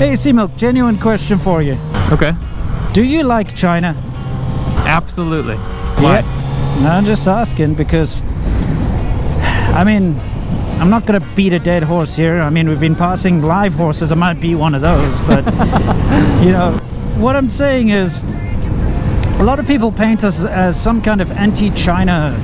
Hey, C-Milk, genuine question for you. Okay. Do you like China? Absolutely. Why? Yeah. No, I'm just asking because, I mean, I'm not going to beat a dead horse here. I mean, we've been passing live horses. I might be one of those, but, you know, what I'm saying is a lot of people paint us as some kind of anti-China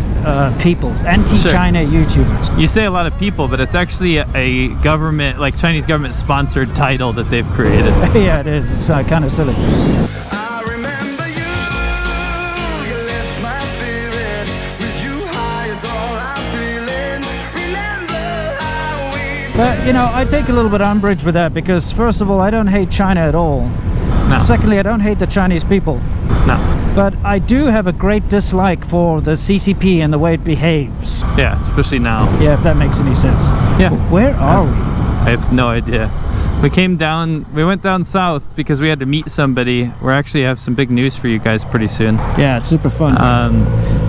people, anti-China YouTubers. You say a lot of people, but it's actually a government, like Chinese government sponsored title that they've created. Yeah, it is. It's kind of silly. I remember you left my spirit. With you high is all I'm feeling. Remember how we... But, you know, I take a little bit of umbrage with that because, first of all, I don't hate China at all. No. Secondly, I don't hate the Chinese people. No. But I do have a great dislike for the CCP and the way it behaves. Yeah, especially now. Yeah, if that makes any sense. Yeah. Where are we? I have no idea. We went down south because we had to meet somebody. We actually have some big news for you guys pretty soon. Yeah, super fun.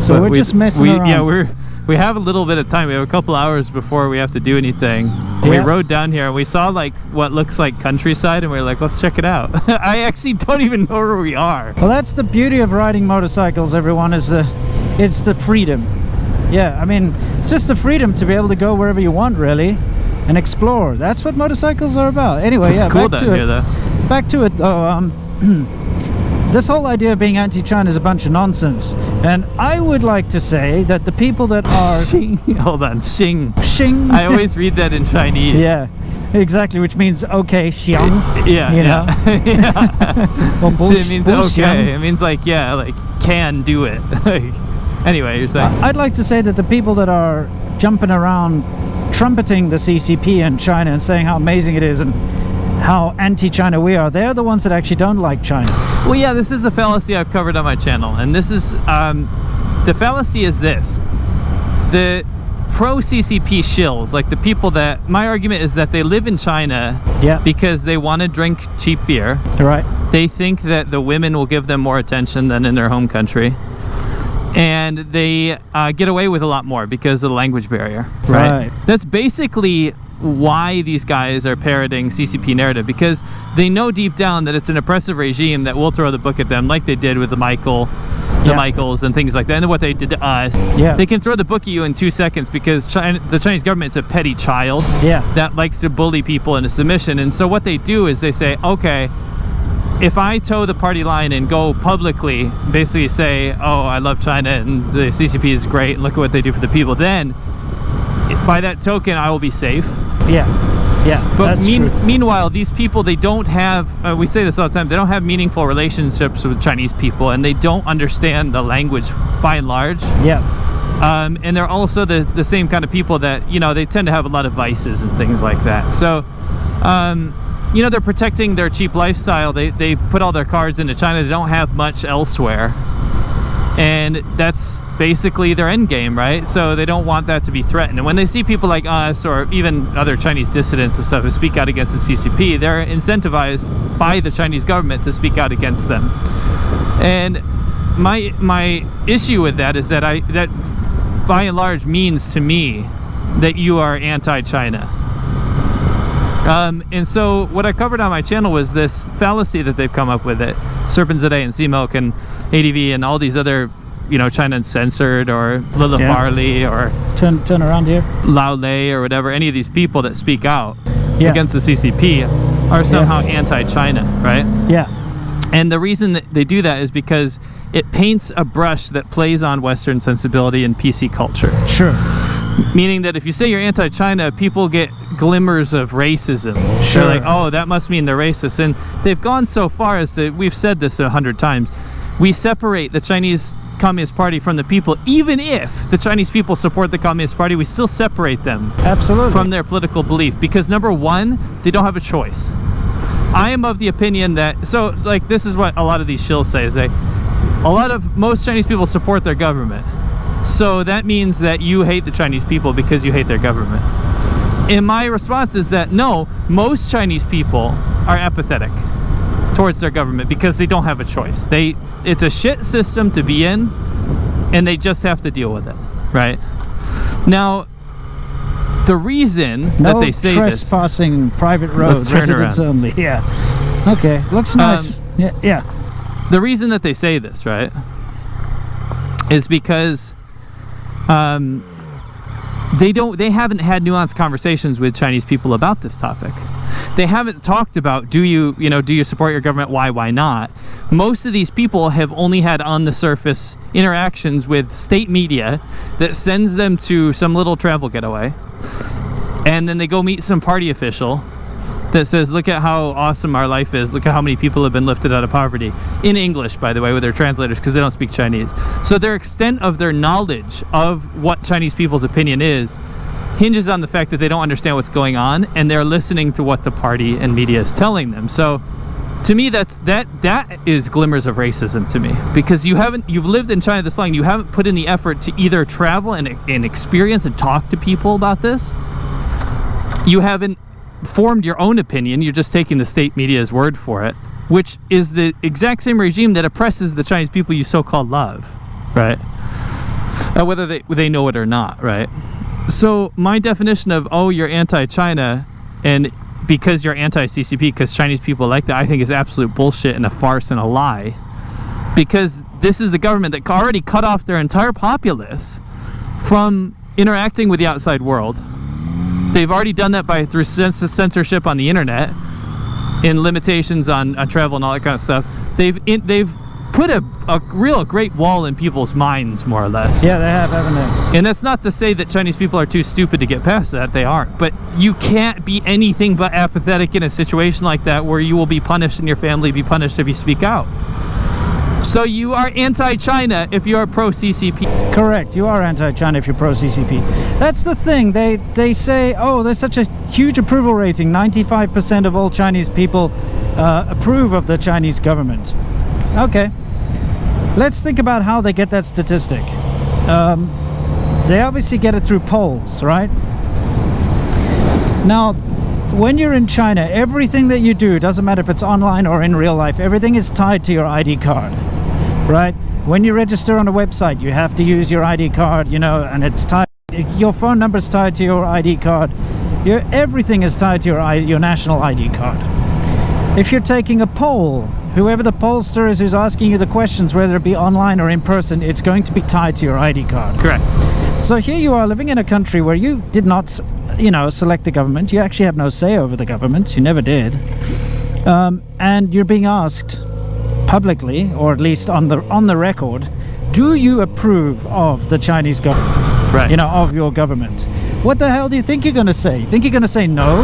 So but we're just messing around. Yeah, we have a little bit of time. We have a couple hours before we have to do anything. Yeah. We rode down here and we saw like what looks like countryside and we were like, let's check it out. I actually don't even know where we are. Well, that's the beauty of riding motorcycles, everyone, it's the freedom. Yeah, I mean, it's just the freedom to be able to go wherever you want, really, and explore. That's what motorcycles are about. Anyway, It's yeah, cool back down to here it. though. Back to it, though. This whole idea of being anti-China is a bunch of nonsense. And I would like to say that the people that are... Xing. Hold on, Xing. Xing. I always read that in Chinese. Yeah, exactly, which means, okay, xiang. Yeah, You yeah. know? Yeah. Well, So it means bullxiang. okay. It means like, yeah, like can do it. Anyway, you're saying? I'd like to say that the people that are jumping around trumpeting the CCP and China and saying how amazing it is and how anti-China we are, they're the ones that actually don't like China. Well, yeah, this is a fallacy I've covered on my channel, and this is the fallacy is this: the pro-CCP shills, like the people that my argument is that they live in China, Yeah. because they want to drink cheap beer. Right. They think that the women will give them more attention than in their home country, and they get away with a lot more because of the language barrier. Right. That's basically why these guys are parroting CCP narrative, because they know deep down that it's an oppressive regime that will throw the book at them, like they did with the Michaels and things like that, and what they did to us. Yeah. They can throw the book at you in 2 seconds because the Chinese government is a petty child Yeah. that likes to bully people into submission. And so what they do is they say, okay, if I toe the party line and go publicly, basically say, oh, I love China and the CCP is great, look at what they do for the people, then by that token I will be safe. Yeah. Yeah. But that's true. meanwhile, these people, they don't have, we say this all the time, they don't have meaningful relationships with Chinese people, and they don't understand the language by and large. Yeah. And they're also the same kind of people that, you know, they tend to have a lot of vices and things like that. So, you know, they're protecting their cheap lifestyle. They put all their cards into China. They don't have much elsewhere. And that's basically their end game, right? So they don't want that to be threatened. And when they see people like us or even other Chinese dissidents and stuff who speak out against the CCP, they're incentivized by the Chinese government to speak out against them. And my issue with that is that that by and large means to me that you are anti-China. And so what I covered on my channel was this fallacy that they've come up with, it Serpents Today and C-Milk and ADV and all these other, you know, China Uncensored or Lila Farley or Turn around here. Lao Lei or whatever, any of these people that speak out Yeah. against the CCP are somehow anti-China, right? Yeah. And the reason that they do that is because it paints a brush that plays on Western sensibility and PC culture. Sure. Meaning that if you say you're anti-China, people get glimmers of racism. Sure. They're like, oh, that must mean they're racist. And they've gone so far as to, we've said this 100 times, we separate the Chinese Communist Party from the people. Even if the Chinese people support the Communist Party, we still separate them Absolutely. from their political belief. Because number one, they don't have a choice. I am of the opinion that, so like this is what a lot of these shills say, is most Chinese people support their government. So that means that you hate the Chinese people because you hate their government. And my response is that no, most Chinese people are apathetic towards their government because they don't have a choice. It's a shit system to be in, and they just have to deal with it, right? Now, the reason No that they say this, trespassing, private road, Let's turn residents around. only. Yeah. Okay, looks nice. Yeah. the reason that they say this, right, is because they haven't had nuanced conversations with Chinese people about this topic. They haven't talked about, do you support your government? Why not? Most of these people have only had on the surface interactions with state media that sends them to some little travel getaway, and then they go meet some party official that says, look at how awesome our life is, look at how many people have been lifted out of poverty, in English, by the way, with their translators, because they don't speak Chinese. So their extent of their knowledge of what Chinese people's opinion is hinges on the fact that they don't understand what's going on, and they're listening to what the party and media is telling them. So to me, that is glimmers of racism to me, because you've lived in China this long, you haven't put in the effort to either travel and experience and talk to people about this. You haven't formed your own opinion. You're just taking the state media's word for it, which is the exact same regime that oppresses the Chinese people you so-called love, right? Whether they know it or not, right? So my definition of, you're anti-China and because you're anti-CCP because Chinese people like that, I think is absolute bullshit and a farce and a lie, because this is the government that already cut off their entire populace from interacting with the outside world. They've already done that through censorship on the internet, and limitations on travel and all that kind of stuff. They've put a real great wall in people's minds, more or less. Yeah, they have, haven't they? And that's not to say that Chinese people are too stupid to get past that. They aren't. But you can't be anything but apathetic in a situation like that, where you will be punished and your family be punished if you speak out. So you are anti-China if you're pro-CCP. Correct, you are anti-China if you're pro-CCP. That's the thing. They say, there's such a huge approval rating. 95% of all Chinese people approve of the Chinese government. Okay, let's think about how they get that statistic. They obviously get it through polls, right? Now, when you're in China, everything that you do, doesn't matter if it's online or in real life, everything is tied to your ID card, right? When you register on a website, you have to use your ID card, and it's tied. Your phone number is tied to your ID card. Everything is tied to your national ID card. If you're taking a poll, whoever the pollster is who's asking you the questions, whether it be online or in person, it's going to be tied to your ID card. Correct. So here you are living in a country where you did not, select the government. You actually have no say over the government. You never did. And you're being asked publicly, or at least on the record, do you approve of the Chinese government? Right. Of your government. What the hell do you think you're going to say? You think you're going to say no?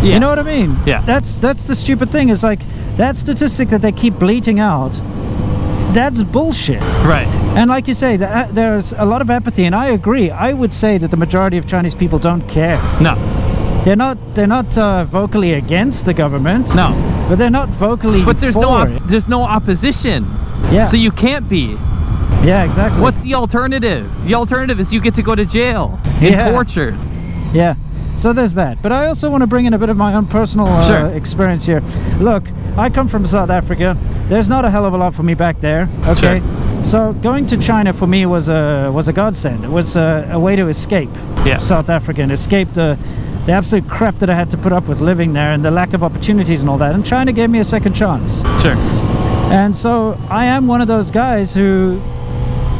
Yeah. You know what I mean? Yeah. That's the stupid thing. Is like that statistic that they keep bleating out. That's bullshit. Right. And like you say, there's a lot of apathy, and I agree. I would say that the majority of Chinese people don't care. No. They're not vocally against the government. No. But they're not vocally. But there's for it. there's no opposition. Yeah. So you can't be. Yeah, exactly. What's the alternative? The alternative is you get to go to jail and Yeah. tortured. Yeah. So there's that. But I also want to bring in a bit of my own personal Sure. experience here. Look, I come from South Africa. There's not a hell of a lot for me back there. Okay. Sure. So going to China for me was a godsend. It was a way to escape South Africa and escape the absolute crap that I had to put up with living there and the lack of opportunities and all that. And China gave me a second chance. Sure. And so I am one of those guys who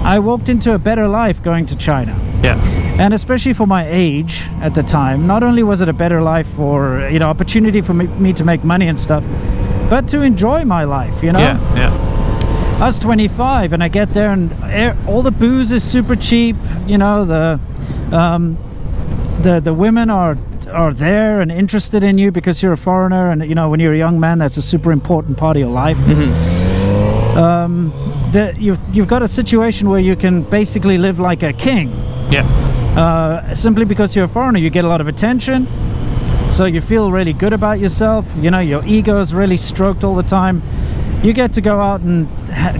I walked into a better life going to China. Yeah. And especially for my age at the time, not only was it a better life or, opportunity for me to make money and stuff, but to enjoy my life, Yeah. Yeah. I was 25 and I get there and all the booze is super cheap, the women are there and interested in you because you're a foreigner, and when you're a young man, that's a super important part of your life. You've got a situation where you can basically live like a king. Yeah. Simply because you're a foreigner, you get a lot of attention, so you feel really good about yourself. Your ego is really stroked all the time. You get to go out and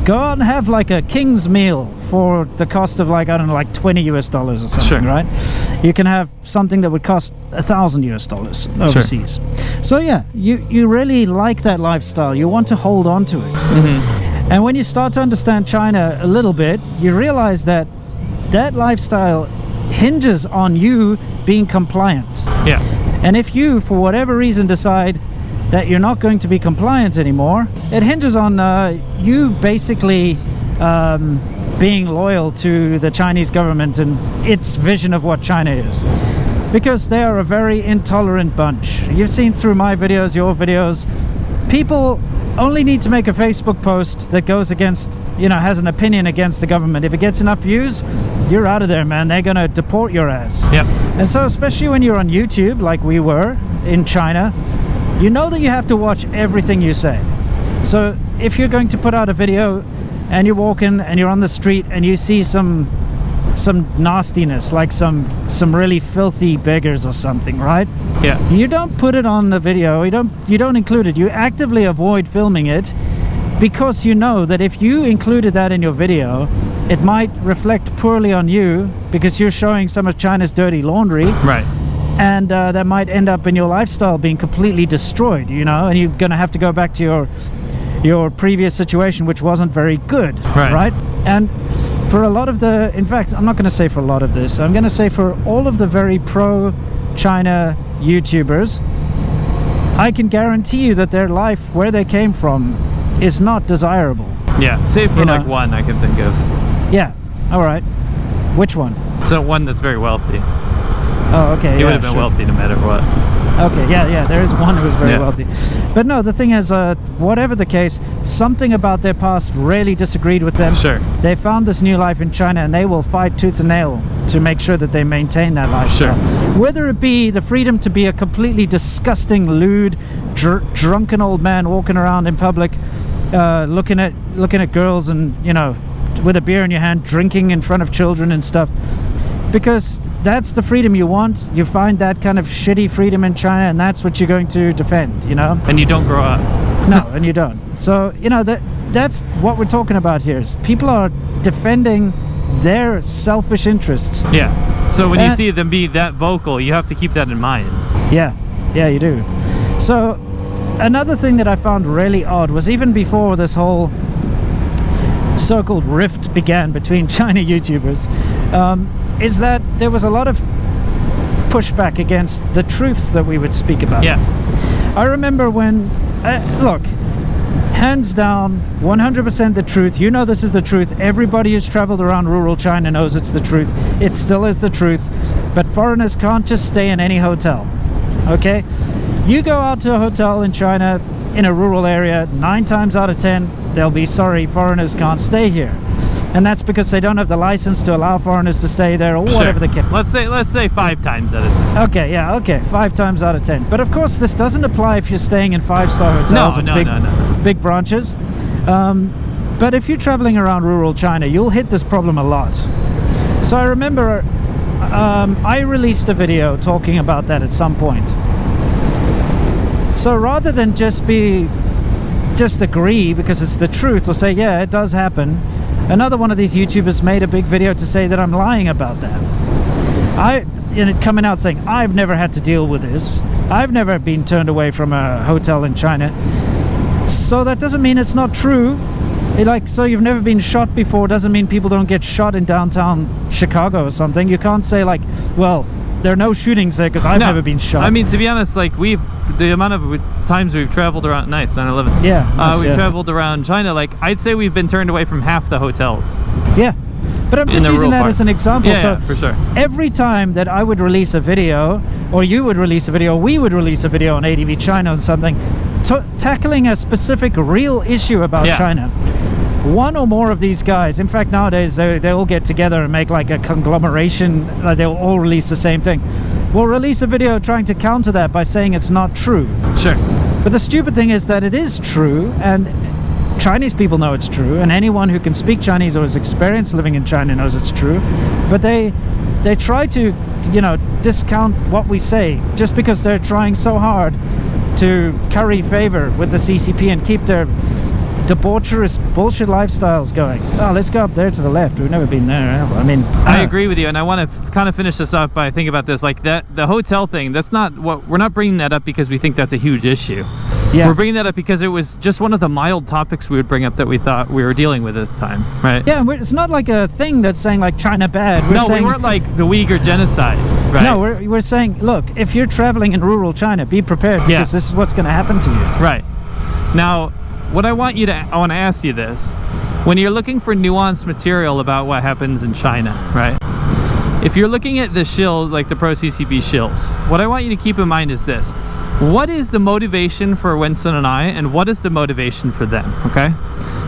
have like a king's meal for the cost of like $20 US or something. Sure. Right? You can have something that would cost $1,000 US overseas. Sure. So yeah, you really like that lifestyle. You want to hold on to it. And when you start to understand China a little bit, you realize that lifestyle hinges on you being compliant. Yeah. And if you, for whatever reason, decide that you're not going to be compliant anymore, it hinges on you basically being loyal to the Chinese government and its vision of what China is. Because they are a very intolerant bunch. You've seen through my videos, your videos, people only need to make a Facebook post that goes against, has an opinion against the government. If it gets enough views, you're out of there, man. They're going to deport your ass. Yep. And so, especially when you're on YouTube, like we were in China, you know that you have to watch everything you say. So if you're going to put out a video and you're walking and you're on the street and you see some nastiness, like some really filthy beggars or something, right? Yeah. You don't put it on the video. You don't include it. You actively avoid filming it because you know that if you included that in your video, it might reflect poorly on you because you're showing some of China's dirty laundry. Right. And that might end up in your lifestyle being completely destroyed, and you're going to have to go back to your previous situation, which wasn't very good, right? And for a lot of in fact, I'm not going to say for a lot of this, I'm going to say for all of the very pro-China YouTubers, I can guarantee you that their life, where they came from, is not desirable. Yeah, save for like one I can think of. Yeah, all right. Which one? So one that's very wealthy. Oh, okay. He would have been wealthy no matter what. Okay, yeah, there is one who was very wealthy. But no, the thing is, whatever the case, something about their past really disagreed with them. Sure. They found this new life in China and they will fight tooth and nail to make sure that they maintain that lifestyle. Sure. Whether it be the freedom to be a completely disgusting, lewd, drunken old man walking around in public, looking at girls and, with a beer in your hand, drinking in front of children and stuff. Because that's the freedom you want. You find that kind of shitty freedom in China, and that's what you're going to defend, And you don't grow up. No, and you don't. So, that's what we're talking about here. Is people are defending their selfish interests. Yeah. So when you see them be that vocal, you have to keep that in mind. Yeah, you do. So, another thing that I found really odd was even before this whole so-called rift began between China YouTubers, is that there was a lot of pushback against the truths that we would speak about. Yeah. I remember when, look, hands down, 100% the truth. This is the truth. Everybody who's traveled around rural China knows it's the truth. It still is the truth. But foreigners can't just stay in any hotel. Okay? You go out to a hotel in China, in a rural area, 9 times out of 10, they'll be sorry, foreigners can't stay here. And that's because they don't have the license to allow foreigners to stay there or whatever the case. Let's say 5 times out of 10. Okay, 5 times out of 10. But of course, this doesn't apply if you're staying in 5-star hotels and big branches. But if you're traveling around rural China, you'll hit this problem a lot. So I remember I released a video talking about that at some point. So rather than just agree because it's the truth, or say, yeah, it does happen, another one of these YouTubers made a big video to say that I'm lying about that. Coming out saying, I've never had to deal with this. I've never been turned away from a hotel in China. So that doesn't mean it's not true. So you've never been shot before doesn't mean people don't get shot in downtown Chicago or something. You can't say like, well, there are no shootings there because I've never been shot. I mean, to be honest, like the amount of times we've traveled around, 9/11. Yeah. We've traveled around China. Like I'd say we've been turned away from half the hotels. Yeah. But I'm just using that as an example. Yeah, so for sure. Every time that I would release a video, or you would release a video, we would release a video on ADVChina or something, tackling a specific real issue about China. One or more of these guys, in fact nowadays they all get together and make like a conglomeration, they'll all release the same thing. We'll release a video trying to counter that by saying it's not true. Sure. But the stupid thing is that it is true, and Chinese people know it's true, and anyone who can speak Chinese or has experienced living in China knows it's true. But they try to, discount what we say just because they're trying so hard to curry favor with the CCP and keep their debaucherous bullshit lifestyles going. Oh, let's go up there to the left. We've never been there. I mean, I agree with you, and I want to kind of finish this up by thinking about this. Like the hotel thing. That's not what we're not bringing that up because we think that's a huge issue. Yeah. We're bringing that up because it was just one of the mild topics we would bring up that we thought we were dealing with at the time, right? Yeah, it's not like a thing that's saying like China bad. We're No, saying, we weren't like the Uyghur genocide, right? No, we're saying, look, if you're traveling in rural China, be prepared because this is what's going to happen to you. Right. Now, what I want to ask you this. When you're looking for nuanced material about what happens in China, right? If you're looking at the shill, like the Pro-CCP shills, what I want you to keep in mind is this. What is the motivation for Winston and I, and what is the motivation for them, okay?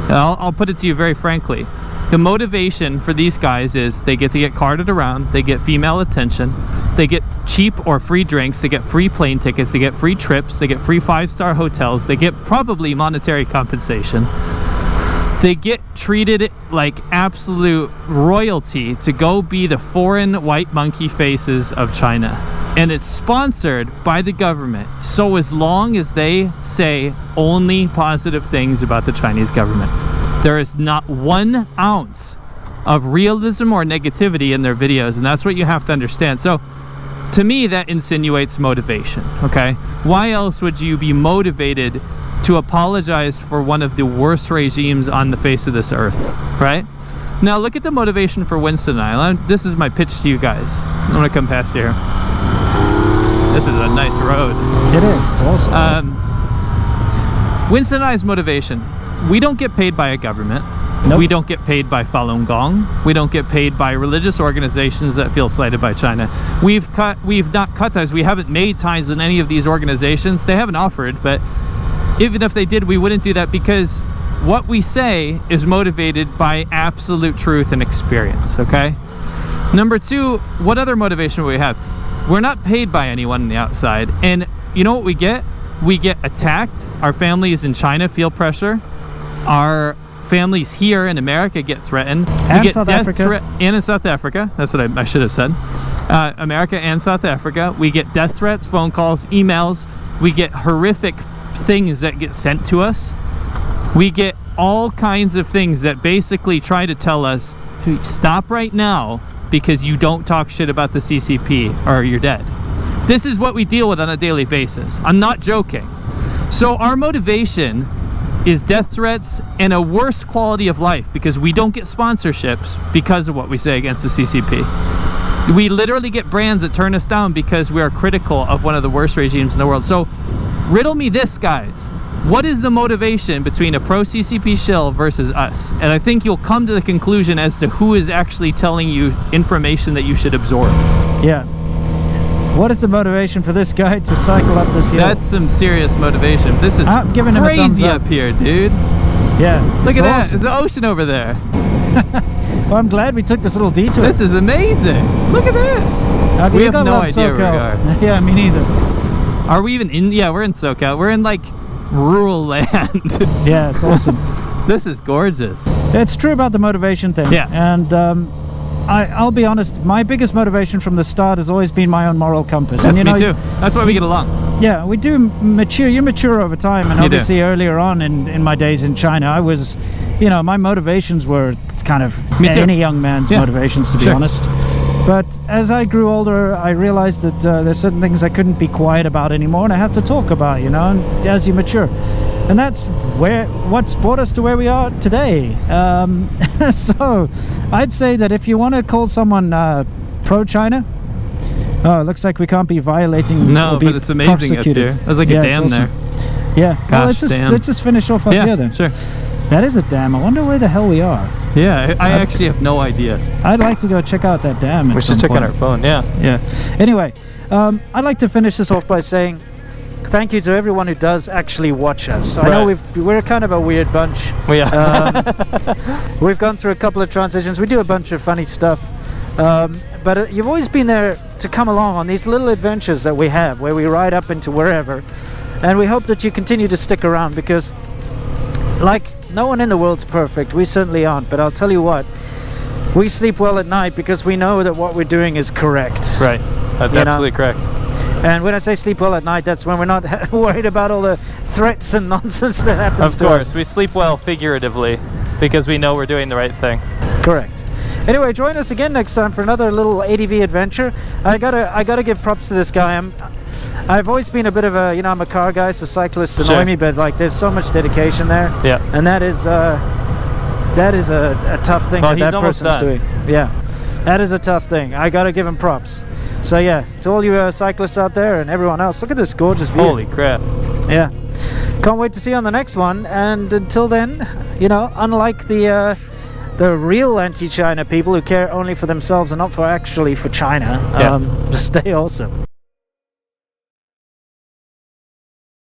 I'll put it to you very frankly. The motivation for these guys is they get to get carted around, they get female attention, they get cheap or free drinks, they get free plane tickets, they get free trips, they get free 5-star hotels, they get probably monetary compensation. They get treated like absolute royalty to go be the foreign white monkey faces of China. And it's sponsored by the government. So as long as they say only positive things about the Chinese government, there is not 1 ounce of realism or negativity in their videos. And that's what you have to understand. So to me, that insinuates motivation, okay? Why else would you be motivated to apologize for one of the worst regimes on the face of this earth, right? Now look at the motivation for Winston and I. This is my pitch to you guys. I'm gonna come past here. This is a nice road. It is. It's awesome. Winston and I's motivation. We don't get paid by a government. Nope. We don't get paid by Falun Gong. We don't get paid by religious organizations that feel slighted by China. We've not cut ties. We haven't made ties with any of these organizations. They haven't offered, but even if they did, we wouldn't do that because what we say is motivated by absolute truth and experience, okay? Number 2, what other motivation would we have? We're not paid by anyone on the outside. And you know what we get? We get attacked. Our families in China feel pressure. Our families here in America get threatened. And we get South Africa. And in South Africa. That's what I should have said. America and South Africa. We get death threats, phone calls, emails. We get horrific things that get sent to us. We get all kinds of things that basically try to tell us to stop right now because you don't talk shit about the CCP or you're dead. This is what we deal with on a daily basis. I'm not joking. So our motivation is death threats and a worse quality of life because we don't get sponsorships because of what we say against the CCP. We literally get brands that turn us down because we are critical of one of the worst regimes in the world. So riddle me this, guys. What is the motivation between a pro-CCP shill versus us? And I think you'll come to the conclusion as to who is actually telling you information that you should absorb. Yeah. What is the motivation for this guy to cycle up this hill? That's some serious motivation. This is I'm giving him a thumbs crazy up. up here, dude. Yeah. Look at that. Awesome. There's the ocean over there. Well, I'm glad we took this little detour. This is amazing. Look at this. Okay, We you have gotta no love idea where we are. SoCal. Yeah, me neither. Are we even in? Yeah, we're in SoCal. We're in like rural land. Yeah, it's awesome. This is gorgeous. It's true about the motivation thing. Yeah. And I'll be honest, my biggest motivation from the start has always been my own moral compass. That's and, me too. That's why we get along. Yeah, we do mature. You mature over time, and You do. obviously earlier on in my days in China, I was, my motivations were kind of Me too. any young man's Yeah. motivations, to be Sure. honest. But as I grew older, I realized that there's certain things I couldn't be quiet about anymore, and I have to talk about, and as you mature. And that's what's brought us to where we are today. So I'd say that if you want to call someone pro-China, it looks like we can't be violating. No, or be but it's amazing up prosecuted. here. There's like a Yeah, it's dam awesome. there. Yeah. Well, Gosh, let's just finish off up here then. Sure. That is a dam. I wonder where the hell we are. Yeah, I actually have no idea. I'd like to go check out that dam. We should check on our phone. Yeah. Yeah. Anyway, I'd like to finish this off by saying thank you to everyone who does actually watch us. I know Right. we're kind of a weird bunch. We are. We've gone through a couple of transitions. We do a bunch of funny stuff. But you've always been there to come along on these little adventures that we have, where we ride up into wherever. And we hope that you continue to stick around because, like, no one in the world's perfect. We certainly aren't. But I'll tell you what, we sleep well at night because we know that what we're doing is correct. Right. That's You know? absolutely correct. And when I say sleep well at night, that's when we're not worried about all the threats and nonsense that happens Of to course, us. we sleep well figuratively because we know we're doing the right thing. Correct. Anyway, join us again next time for another little ADV adventure. I gotta give props to this guy. I've always been a bit of a, I'm a car guy, so cyclists annoy Sure. me, but like there's so much dedication there. Yeah. And that is a tough thing Well, that he's that almost person's done. doing. Yeah. That is a tough thing. I got to give him props. So yeah, to all you cyclists out there and everyone else, look at this gorgeous view. Holy crap. Yeah. Can't wait to see you on the next one. And until then, unlike the real anti-China people who care only for themselves and not for actually for China, Yeah. stay awesome.